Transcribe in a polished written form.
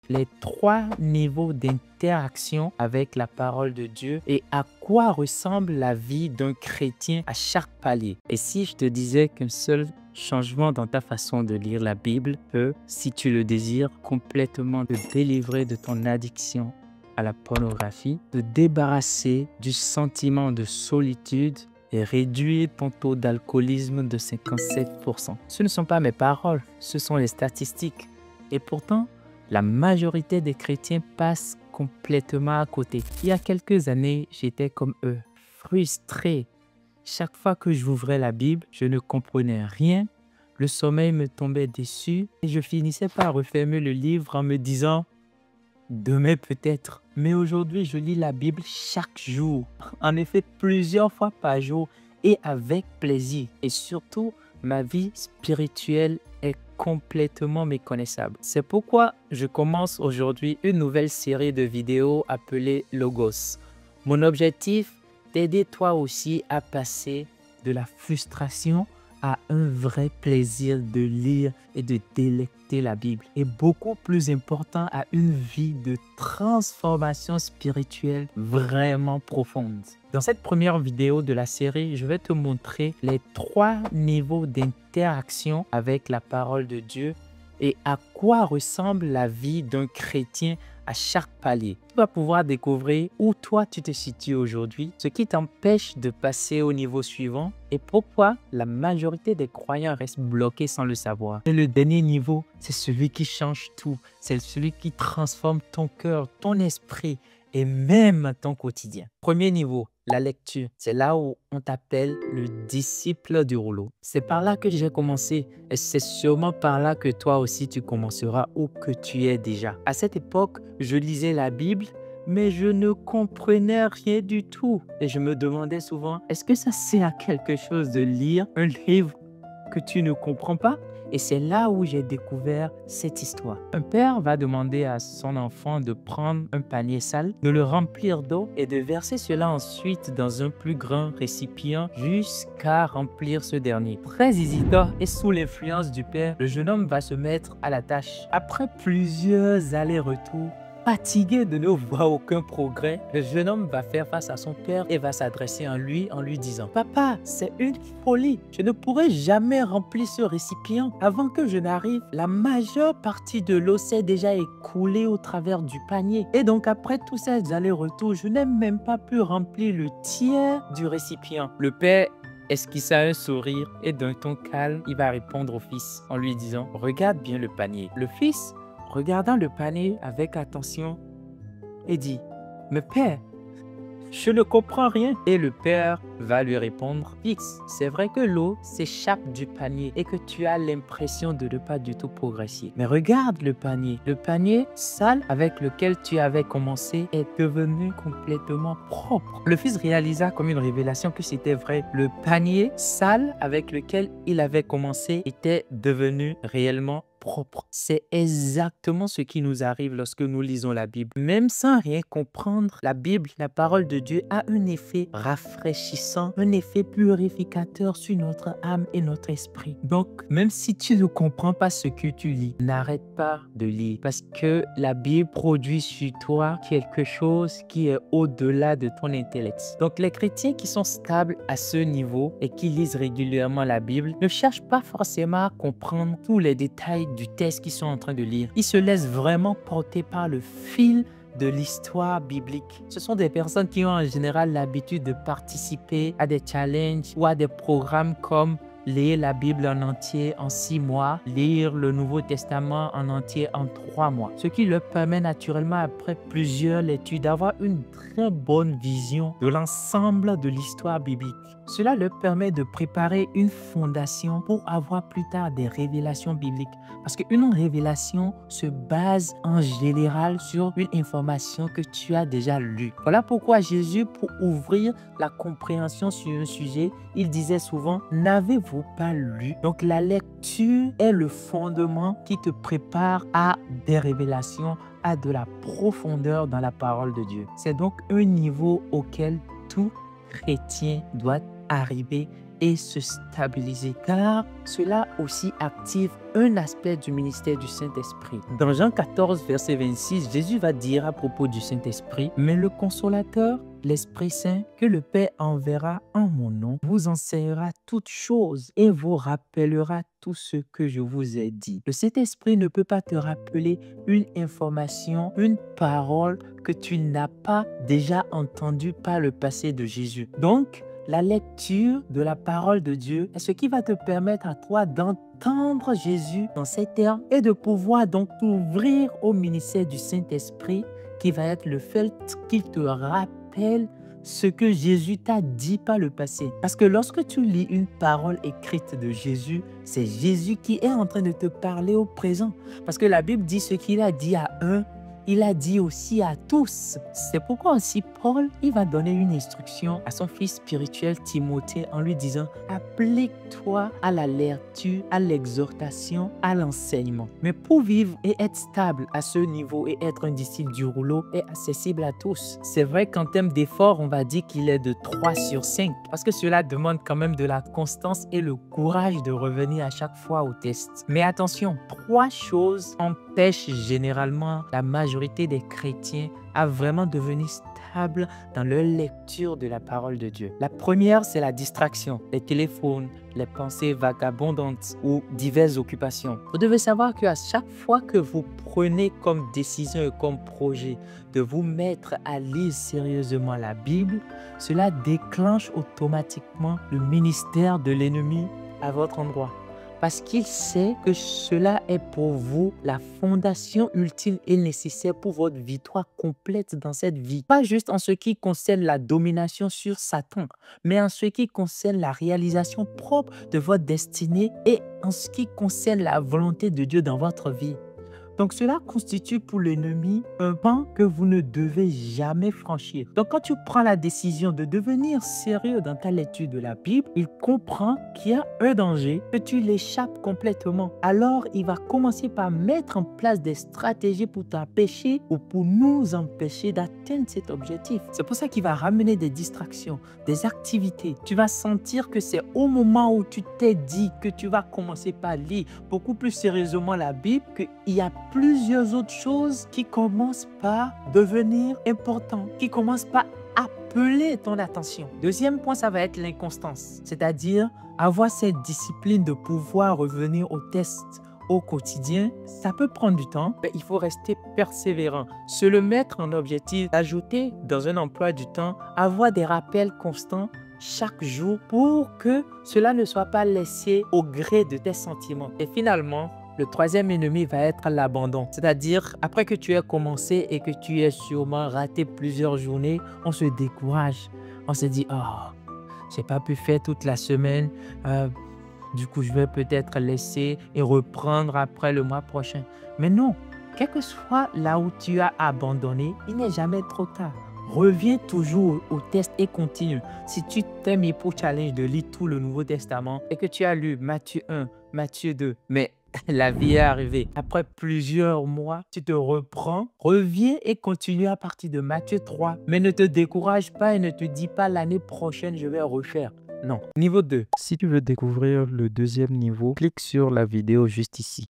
les 3 niveaux d'interaction avec la parole de Dieu et à quoi ressemble la vie d'un chrétien à chaque palier. Et si je te disais qu'un seul changement dans ta façon de lire la Bible peut, si tu le désires, complètement te délivrer de ton addiction à la pornographie, te débarrasser du sentiment de solitude et réduire ton taux d'alcoolisme de 57%. Ce ne sont pas mes paroles, ce sont les statistiques. Et pourtant, la majorité des chrétiens passent complètement à côté. Il y a quelques années, j'étais comme eux, frustré. Chaque fois que j'ouvrais la Bible, je ne comprenais rien. Le sommeil me tombait dessus et je finissais par refermer le livre en me disant « Demain peut-être ». Mais aujourd'hui, je lis la Bible chaque jour. En effet, plusieurs fois par jour et avec plaisir. Et surtout, ma vie spirituelle est complètement méconnaissable. C'est pourquoi je commence aujourd'hui une nouvelle série de vidéos appelée Logos. Mon objectif, t'aider toi aussi à passer de la frustration à un vrai plaisir de lire et de délecter la Bible. Et beaucoup plus important, à une vie de transformation spirituelle vraiment profonde. Dans cette première vidéo de la série, je vais te montrer les 3 niveaux d'interaction avec la parole de Dieu et à quoi ressemble la vie d'un chrétien à chaque palier. Tu vas pouvoir découvrir où toi tu te situes aujourd'hui, ce qui t'empêche de passer au niveau suivant et pourquoi la majorité des croyants restent bloqués sans le savoir. Et le dernier niveau, c'est celui qui change tout. C'est celui qui transforme ton cœur, ton esprit et même ton quotidien. Premier niveau, la lecture. C'est là où on t'appelle le disciple du rouleau. C'est par là que j'ai commencé et c'est sûrement par là que toi aussi tu commenceras ou que tu es déjà. À cette époque, je lisais la Bible, mais je ne comprenais rien du tout. Et je me demandais souvent, est-ce que ça sert à quelque chose de lire un livre que tu ne comprends pas? Et c'est là où j'ai découvert cette histoire. Un père va demander à son enfant de prendre un panier sale, de le remplir d'eau et de verser cela ensuite dans un plus grand récipient jusqu'à remplir ce dernier. Très hésitant et sous l'influence du père, le jeune homme va se mettre à la tâche. Après plusieurs allers-retours, fatigué de ne voir aucun progrès, le jeune homme va faire face à son père et va s'adresser à lui en lui disant « Papa, c'est une folie. Je ne pourrai jamais remplir ce récipient. Avant que je n'arrive, la majeure partie de l'eau s'est déjà écoulée au travers du panier. Et donc après tous ces allers-retours, je n'ai même pas pu remplir le tiers du récipient. » Le père esquissa un sourire et d'un ton calme, il va répondre au fils en lui disant « Regarde bien le panier. » Le fils, regardant le panier avec attention, et dit « Mais père, je ne comprends rien. » Et le père va lui répondre « Fils, c'est vrai que l'eau s'échappe du panier et que tu as l'impression de ne pas du tout progresser. Mais regarde le panier sale avec lequel tu avais commencé est devenu complètement propre. » Le fils réalisa comme une révélation que c'était vrai. Le panier sale avec lequel il avait commencé était devenu réellement propre. C'est exactement ce qui nous arrive lorsque nous lisons la Bible. Même sans rien comprendre, la Bible, la parole de Dieu, a un effet rafraîchissant, un effet purificateur sur notre âme et notre esprit. Donc, même si tu ne comprends pas ce que tu lis, n'arrête pas de lire parce que la Bible produit sur toi quelque chose qui est au-delà de ton intellect. Donc, les chrétiens qui sont stables à ce niveau et qui lisent régulièrement la Bible ne cherchent pas forcément à comprendre tous les détails du texte qu'ils sont en train de lire. Ils se laissent vraiment porter par le fil de l'histoire biblique. Ce sont des personnes qui ont en général l'habitude de participer à des challenges ou à des programmes comme lire la Bible en entier en 6 mois, lire le Nouveau Testament en entier en 3 mois. Ce qui leur permet naturellement, après plusieurs lectures, d'avoir une très bonne vision de l'ensemble de l'histoire biblique. Cela leur permet de préparer une fondation pour avoir plus tard des révélations bibliques. Parce qu'une révélation se base en général sur une information que tu as déjà lue. Voilà pourquoi Jésus, pour ouvrir la compréhension sur un sujet, il disait souvent « N'avez-vous pas lu ?» Donc la lecture est le fondement qui te prépare à des révélations, à de la profondeur dans la parole de Dieu. C'est donc un niveau auquel tout chrétien doit arriver et se stabiliser, car cela aussi active un aspect du ministère du Saint-Esprit. Dans Jean 14, verset 26, Jésus va dire à propos du Saint-Esprit, « Mais le Consolateur, l'Esprit Saint, que le Père enverra en mon nom, vous enseignera toutes choses et vous rappellera tout ce que je vous ai dit. » Le Saint-Esprit ne peut pas te rappeler une information, une parole que tu n'as pas déjà entendue par le passé de Jésus. Donc, la lecture de la parole de Dieu est ce qui va te permettre à toi d'entendre Jésus dans ces termes et de pouvoir donc t'ouvrir au ministère du Saint-Esprit qui va être le fait qu'il te rappelle ce que Jésus t'a dit par le passé. Parce que lorsque tu lis une parole écrite de Jésus, c'est Jésus qui est en train de te parler au présent. Parce que la Bible dit ce qu'il a dit à un, il a dit aussi à tous. C'est pourquoi aussi Paul, il va donner une instruction à son fils spirituel Timothée en lui disant « Applique-toi à la lecture, à l'exhortation, à l'enseignement. » Mais pour vivre et être stable à ce niveau et être un disciple du rouleau est accessible à tous. C'est vrai qu'en termes d'effort, on va dire qu'il est de 3 sur 5 parce que cela demande quand même de la constance et le courage de revenir à chaque fois au test. Mais attention, 3 choses empêchent généralement la majorité des chrétiens à vraiment devenir stables dans leur lecture de la parole de Dieu. La première, c'est la distraction, les téléphones, les pensées vagabondantes ou diverses occupations. Vous devez savoir qu'à chaque fois que vous prenez comme décision et comme projet de vous mettre à lire sérieusement la Bible, cela déclenche automatiquement le ministère de l'ennemi à votre endroit. Parce qu'il sait que cela est pour vous la fondation ultime et nécessaire pour votre victoire complète dans cette vie. Pas juste en ce qui concerne la domination sur Satan, mais en ce qui concerne la réalisation propre de votre destinée et en ce qui concerne la volonté de Dieu dans votre vie. Donc, cela constitue pour l'ennemi un pan que vous ne devez jamais franchir. Donc, quand tu prends la décision de devenir sérieux dans ta lecture de la Bible, il comprend qu'il y a un danger, que tu l'échappes complètement. Alors, il va commencer par mettre en place des stratégies pour t'empêcher ou pour nous empêcher d'atteindre cet objectif. C'est pour ça qu'il va ramener des distractions, des activités. Tu vas sentir que c'est au moment où tu t'es dit que tu vas commencer par lire beaucoup plus sérieusement la Bible qu'il y a plusieurs autres choses qui commencent par devenir importantes, qui commencent par appeler ton attention. Deuxième point, ça va être l'inconstance, c'est-à-dire avoir cette discipline de pouvoir revenir au test au quotidien. Ça peut prendre du temps, mais il faut rester persévérant, se le mettre en objectif, ajouter dans un emploi du temps, avoir des rappels constants chaque jour pour que cela ne soit pas laissé au gré de tes sentiments. Et finalement, le troisième ennemi va être l'abandon. C'est-à-dire, après que tu aies commencé et que tu aies sûrement raté plusieurs journées, on se décourage. On se dit, « Oh, j'ai pas pu faire toute la semaine. Du coup, je vais peut-être laisser et reprendre après le mois prochain. » Mais non, quel que soit là où tu as abandonné, il n'est jamais trop tard. Reviens toujours au test et continue. Si tu t'es mis pour challenge de lire tout le Nouveau Testament et que tu as lu Matthieu 1, Matthieu 2, mais la vie est arrivée. Après plusieurs mois, tu te reprends, reviens et continue à partir de Matthieu 3. Mais ne te décourage pas et ne te dis pas l'année prochaine, je vais refaire. Non. Niveau 2. Si tu veux découvrir le deuxième niveau, clique sur la vidéo juste ici.